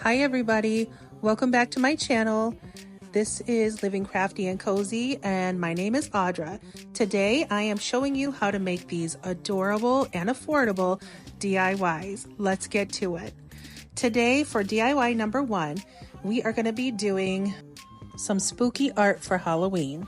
Hi everybody, welcome back to my channel. This is Living Crafty and Cozy and my name is Audra. Today I am showing you how to make these adorable and affordable DIYs. Let's get to it. Today for DIY number 1, we are going to be doing some spooky art for Halloween.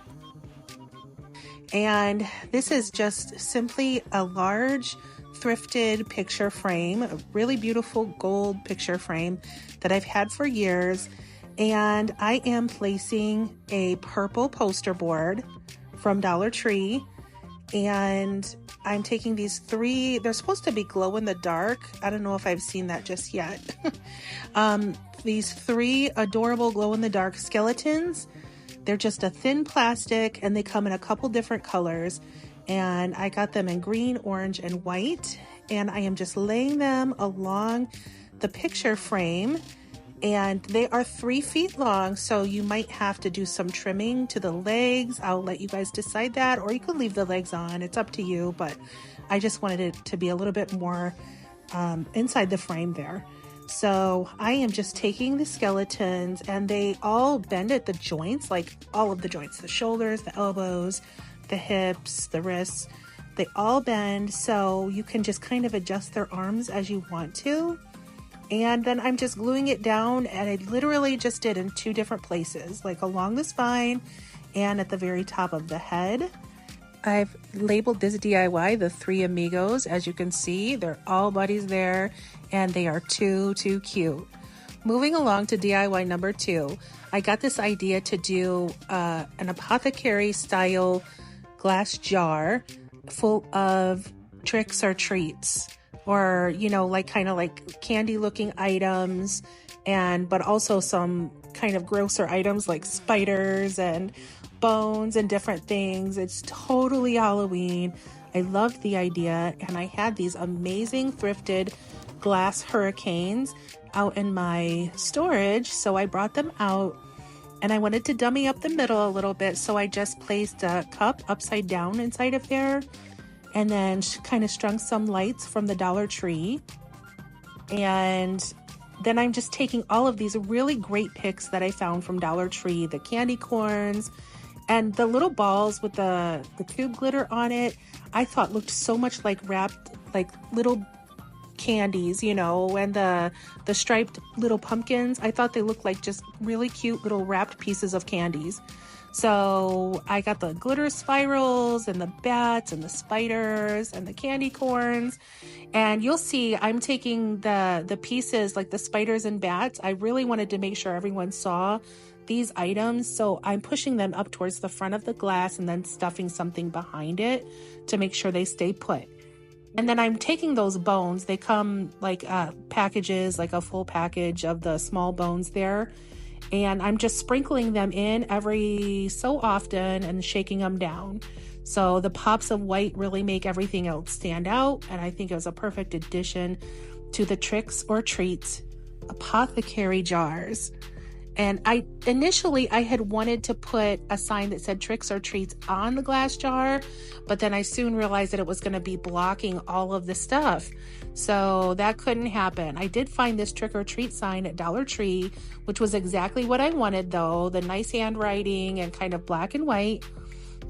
And this is just simply a large thrifted picture frame, a really beautiful gold picture frame that I've had for years. And I am placing a purple poster board from Dollar Tree. And I'm taking these 3, they're supposed to be glow in the dark. I don't know if I've seen that just yet. These 3 adorable glow in the dark skeletons. They're just a thin plastic and they come in a couple different colors. And I got them in green, orange, and white. And I am just laying them along the picture frame. And they are 3 feet long, so you might have to do some trimming to the legs. I'll let you guys decide that, or you could leave the legs on. It's up to you, but I just wanted it to be a little bit more inside the frame there. So I am just taking the skeletons, and they all bend at the joints, like all of the joints, the shoulders, the elbows, the hips, the wrists, they all bend, so you can just kind of adjust their arms as you want to. And then I'm just gluing it down, and I literally just did in 2 different places, like along the spine and at the very top of the head. I've labeled this DIY the Three Amigos. As you can see, they're all buddies there, and they are too cute. Moving along to DIY number 2, I got this idea to do an apothecary style glass jar full of tricks or treats, or like kind of like candy looking items, but also some kind of grosser items like spiders and bones and different things. It's totally Halloween. I loved the idea, and I had these amazing thrifted glass hurricanes out in my storage, so I brought them out. And I wanted to dummy up the middle a little bit, so I just placed a cup upside down inside of there, and then kind of strung some lights from the Dollar Tree. And then I'm just taking all of these really great picks that I found from Dollar Tree, the candy corns, and the little balls with the tube glitter on it. I thought looked so much like wrapped, like little candies, and the striped little pumpkins. I thought they looked like just really cute little wrapped pieces of candies. So I got the glitter spirals and the bats and the spiders and the candy corns. And you'll see I'm taking the pieces like the spiders and bats. I really wanted to make sure everyone saw these items, so I'm pushing them up towards the front of the glass and then stuffing something behind it to make sure they stay put. And then I'm taking those bones. They come like packages, like a full package of the small bones there. And I'm just sprinkling them in every so often and shaking them down. So the pops of white really make everything else stand out. And I think it was a perfect addition to the tricks or treats apothecary jars. And initially I had wanted to put a sign that said tricks or treats on the glass jar, but then I soon realized that it was going to be blocking all of the stuff. So that couldn't happen. I did find this trick or treat sign at Dollar Tree, which was exactly what I wanted though, the nice handwriting and kind of black and white.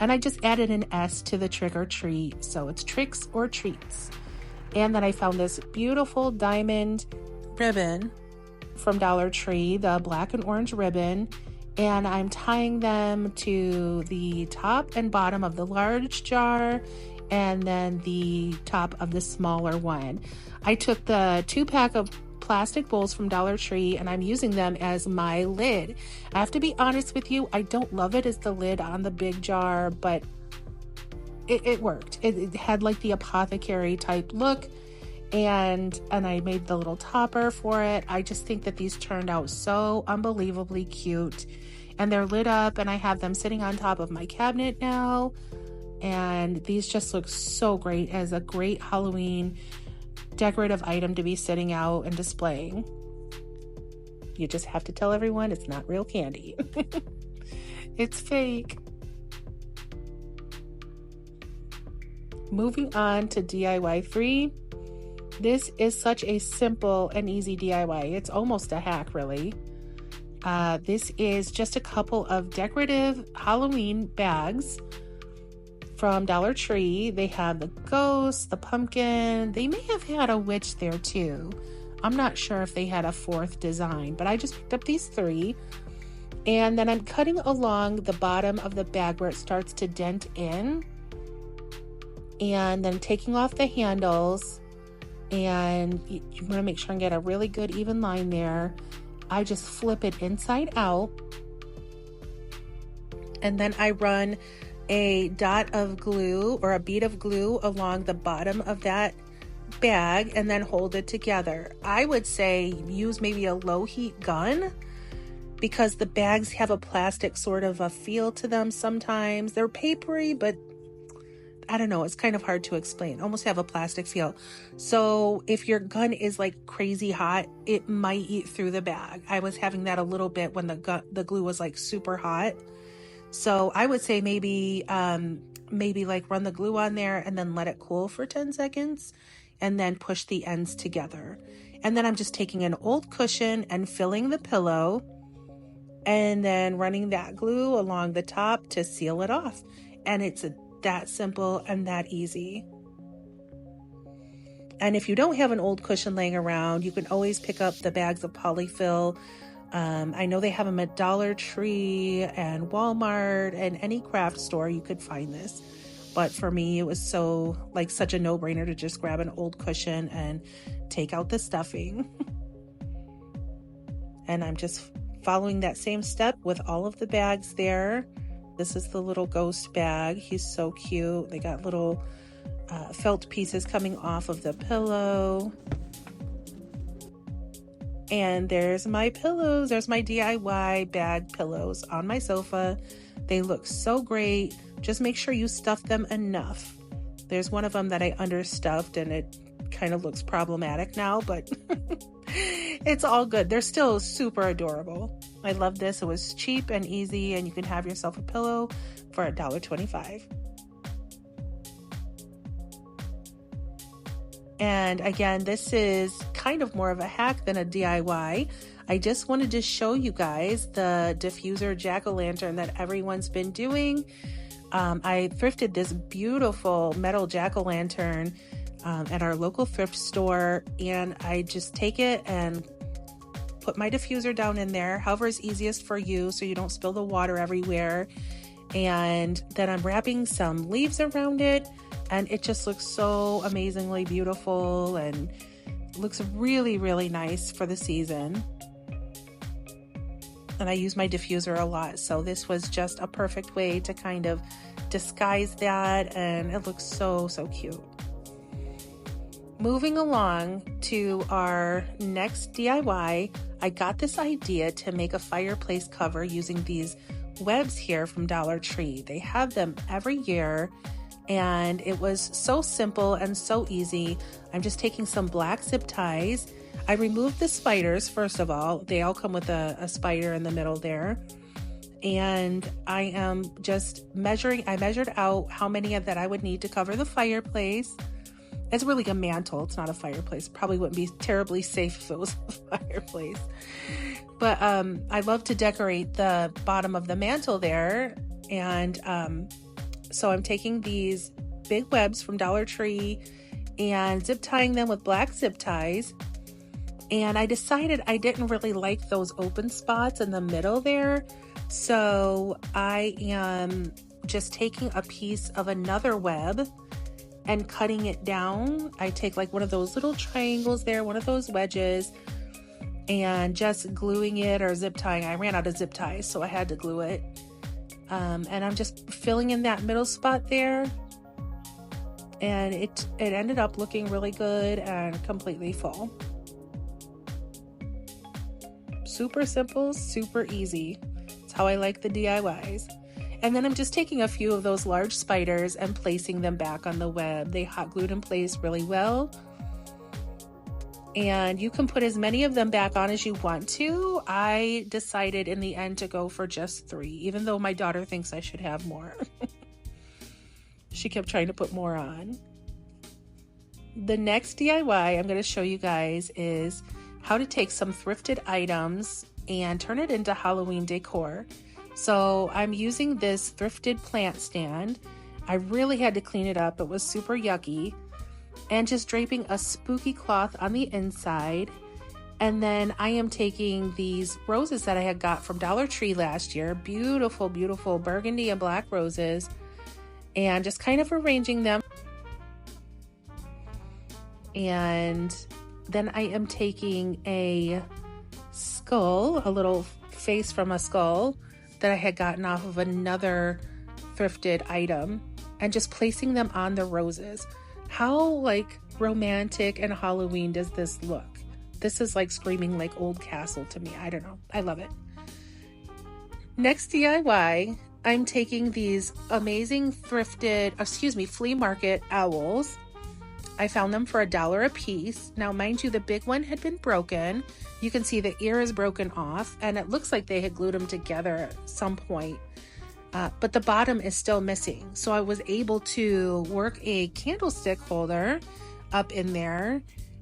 And I just added an S to the trick or treat. So it's tricks or treats. And then I found this beautiful diamond ribbon from Dollar Tree, the black and orange ribbon, and I'm tying them to the top and bottom of the large jar and then the top of the smaller one. I took the 2-pack of plastic bowls from Dollar Tree and I'm using them as my lid. I have to be honest with you, I don't love it as the lid on the big jar, but it worked. It had like the apothecary type look. And I made the little topper for it. I just think that these turned out so unbelievably cute, and they're lit up, and I have them sitting on top of my cabinet now, and these just look so great as a great Halloween decorative item to be sitting out and displaying. You just have to tell everyone it's not real candy. It's fake. Moving on to DIY 3. This is such a simple and easy DIY. It's almost a hack, really. This is just a couple of decorative Halloween bags from Dollar Tree. They have the ghost, the pumpkin. They may have had a witch there too. I'm not sure if they had a fourth design, but I just picked up these 3. And then I'm cutting along the bottom of the bag where it starts to dent in. And then taking off the handles. And you want to make sure and get a really good even line there. I just flip it inside out. And then I run a dot of glue or a bead of glue along the bottom of that bag and then hold it together. I would say use maybe a low heat gun because the bags have a plastic sort of a feel to them sometimes. They're papery, but I don't know, it's kind of hard to explain. Almost have a plastic feel. So if your gun is like crazy hot, it might eat through the bag. I was having that a little bit when the glue was like super hot. So I would say maybe like run the glue on there and then let it cool for 10 seconds and then push the ends together. And then I'm just taking an old cushion and filling the pillow and then running that glue along the top to seal it off. And it's that simple and that easy. And if you don't have an old cushion laying around, you can always pick up the bags of polyfill. I know they have them at Dollar Tree and Walmart and any craft store you could find this. But for me, it was such a no-brainer to just grab an old cushion and take out the stuffing. And I'm just following that same step with all of the bags there. This is the little ghost bag. He's so cute. They got little felt pieces coming off of the pillow. And there's my pillows. There's my DIY bag pillows on my sofa. They look so great. Just make sure you stuff them enough. There's one of them that I understuffed and it kind of looks problematic now, but it's all good. They're still super adorable. I love this. It was cheap and easy, and you can have yourself a pillow for $1.25. And again, this is kind of more of a hack than a DIY. I just wanted to show you guys the diffuser jack-o'-lantern that everyone's been doing. I thrifted this beautiful metal jack-o'-lantern at our local thrift store, and I just take it and put my diffuser down in there, however is easiest for you so you don't spill the water everywhere. And then I'm wrapping some leaves around it, and it just looks so amazingly beautiful and looks really, really nice for the season. And I use my diffuser a lot, so this was just a perfect way to kind of disguise that, and it looks so, so cute. Moving along to our next DIY, I got this idea to make a fireplace cover using these webs here from Dollar Tree. They have them every year, and it was so simple and so easy. I'm just taking some black zip ties. I removed the spiders, first of all. They all come with a spider in the middle there. And I am just measuring. I measured out how many of that I would need to cover the fireplace. It's really a mantle. It's not a fireplace. Probably wouldn't be terribly safe if it was a fireplace. But I love to decorate the bottom of the mantle there. And so I'm taking these big webs from Dollar Tree and zip tying them with black zip ties. And I decided I didn't really like those open spots in the middle there. So I am just taking a piece of another web and cutting it down. I take like one of those little triangles there, one of those wedges, and just gluing it or zip tying. I ran out of zip ties, so I had to glue it. And I'm just filling in that middle spot there. And it ended up looking really good and completely full. Super simple, super easy. It's how I like the DIYs. And then I'm just taking a few of those large spiders and placing them back on the web. They hot glued in place really well. And you can put as many of them back on as you want to. I decided in the end to go for just 3, even though my daughter thinks I should have more. She kept trying to put more on. The next DIY I'm going to show you guys is how to take some thrifted items and turn it into Halloween decor. So I'm using this thrifted plant stand. I really had to clean it up. It was super yucky. And just draping a spooky cloth on the inside. And then I am taking these roses that I had got from Dollar Tree last year. Beautiful, beautiful burgundy and black roses. And just kind of arranging them. And then I am taking a skull, a little face from a skull that I had gotten off of another thrifted item, and just placing them on the roses. How like romantic and Halloween does this look? This is like screaming like old castle to me. I don't know. I love it. Next DIY, I'm taking these amazing Flea Market owls. I found them for $1 a piece. Now, mind you, the big one had been broken. You can see the ear is broken off, and it looks like they had glued them together at some point. But the bottom is still missing. So I was able to work a candlestick holder up in there,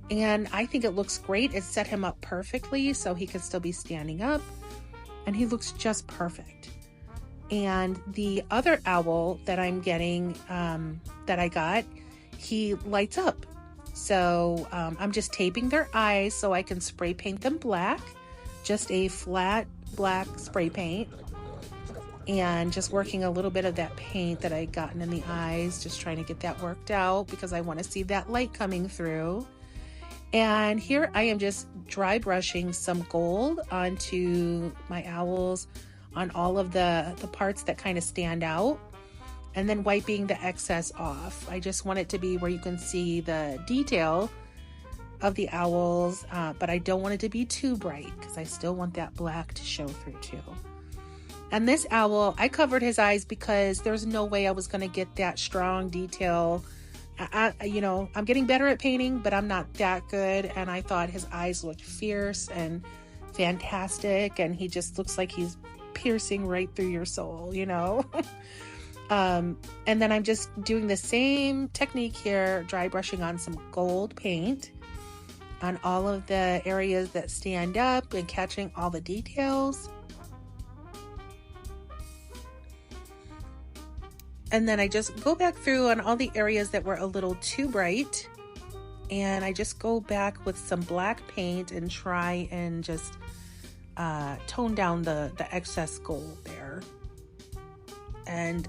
and I think it looks great. It set him up perfectly so he could still be standing up, and he looks just perfect. And the other owl that I'm getting, that I got, he lights up. So I'm just taping their eyes so I can spray paint them black, just a flat black spray paint, and just working a little bit of that paint that I'd gotten in the eyes, just trying to get that worked out because I want to see that light coming through. And here I am just dry brushing some gold onto my owls, on all of the parts that kind of stand out, and then wiping the excess off. I just want it to be where you can see the detail of the owls, but I don't want it to be too bright because I still want that black to show through too. And this owl, I covered his eyes because there's no way I was going to get that strong detail. I'm getting better at painting, but I'm not that good. And I thought his eyes looked fierce and fantastic, and he just looks like he's piercing right through your soul, and then I'm just doing the same technique here, dry brushing on some gold paint on all of the areas that stand up and catching all the details. And then I just go back through on all the areas that were a little too bright, and I just go back with some black paint and try and just tone down the excess gold there. And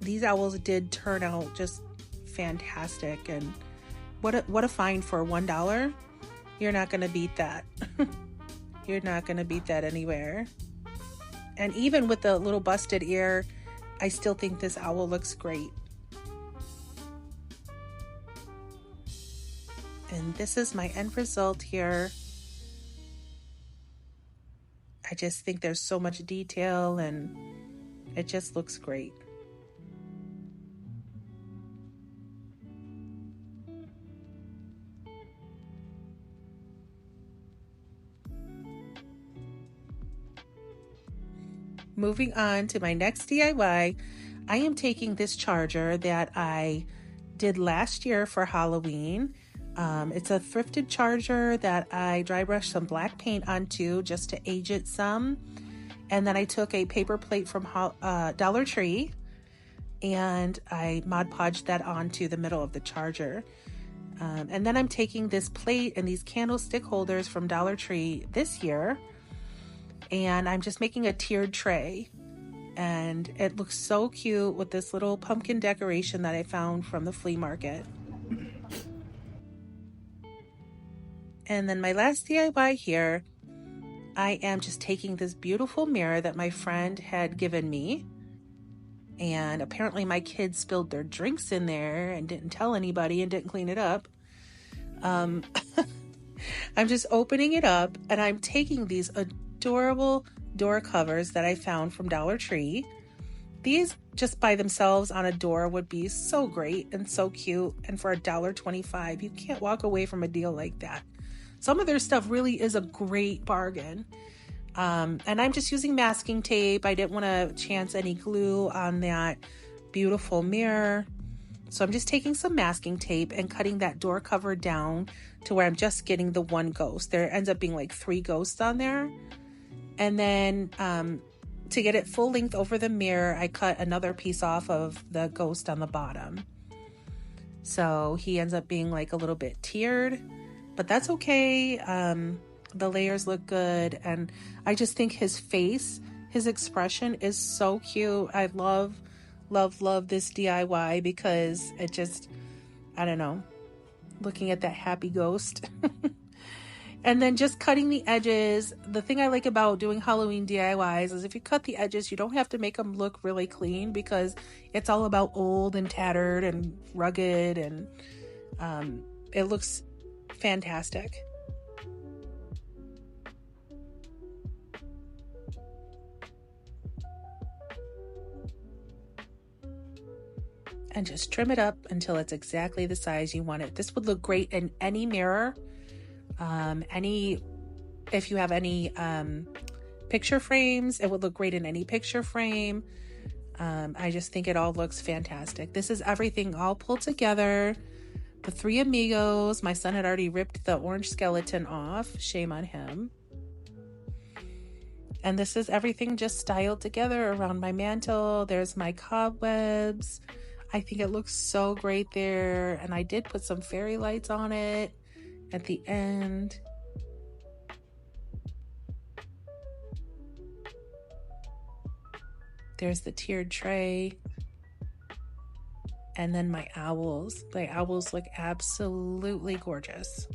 these owls did turn out just fantastic, and what a find for $1. You're not going to beat that. You're not going to beat that anywhere. And even with the little busted ear, I still think this owl looks great. And this is my end result here. I just think there's so much detail, and it just looks great. Moving on to my next DIY, I am taking this charger that I did last year for Halloween. It's a thrifted charger that I dry brushed some black paint onto just to age it some. And then I took a paper plate from Dollar Tree and I Mod Podged that onto the middle of the charger. And then I'm taking this plate and these candlestick holders from Dollar Tree this year, and I'm just making a tiered tray, and it looks so cute with this little pumpkin decoration that I found from the flea market. And then my last DIY here, I am just taking this beautiful mirror that my friend had given me, and apparently my kids spilled their drinks in there and didn't tell anybody and didn't clean it up. I'm just opening it up, and I'm taking these adorable door covers that I found from Dollar Tree. These just by themselves on a door would be so great and so cute, and for $1.25 you can't walk away from a deal like that. Some of their stuff really is a great bargain. And I'm just using masking tape. I didn't want to chance any glue on that beautiful mirror. So I'm just taking some masking tape and cutting that door cover down to where I'm just getting the one ghost. There ends up being like 3 ghosts on there. And then to get it full length over the mirror, I cut another piece off of the ghost on the bottom. So he ends up being like a little bit tiered, but that's okay. The layers look good. And I just think his face, his expression is so cute. I love this DIY because it just, I don't know, looking at that happy ghost. And then just cutting the edges. The thing I like about doing Halloween DIYs is if you cut the edges, you don't have to make them look really clean because it's all about old and tattered and rugged, and it looks fantastic. And just trim it up until it's exactly the size you want it. This would look great in any mirror. If you have any picture frames, it would look great in any picture frame. I just think it all looks fantastic. This is everything all pulled together. The Three Amigos. My son had already ripped the orange skeleton off. Shame on him. And this is everything just styled together around my mantle. There's my cobwebs. I think it looks so great there. And I did put some fairy lights on it at the end. There's the tiered tray. And then my owls. My owls look absolutely gorgeous.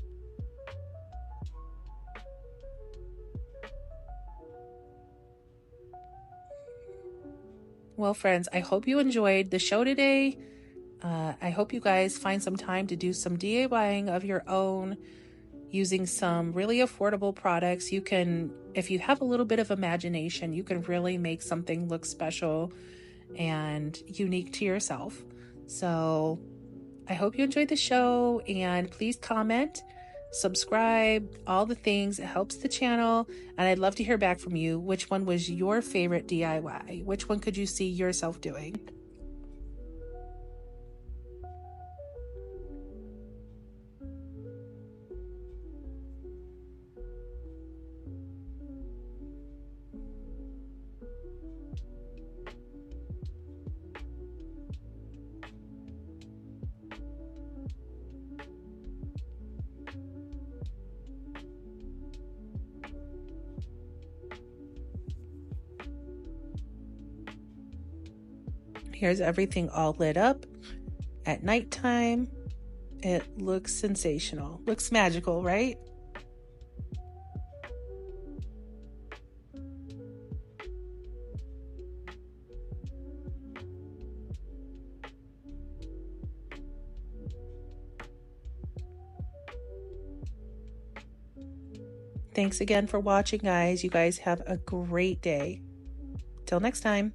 Well, friends, I hope you enjoyed the show today. I hope you guys find some time to do some DIYing of your own using some really affordable products. You can, if you have a little bit of imagination, you can really make something look special and unique to yourself. So I hope you enjoyed the show, and please comment, subscribe, all the things. It helps the channel, and I'd love to hear back from you. Which one was your favorite DIY? Which one could you see yourself doing? Here's everything all lit up at nighttime. It looks sensational. Looks magical, right? Thanks again for watching, guys. You guys have a great day. Till next time.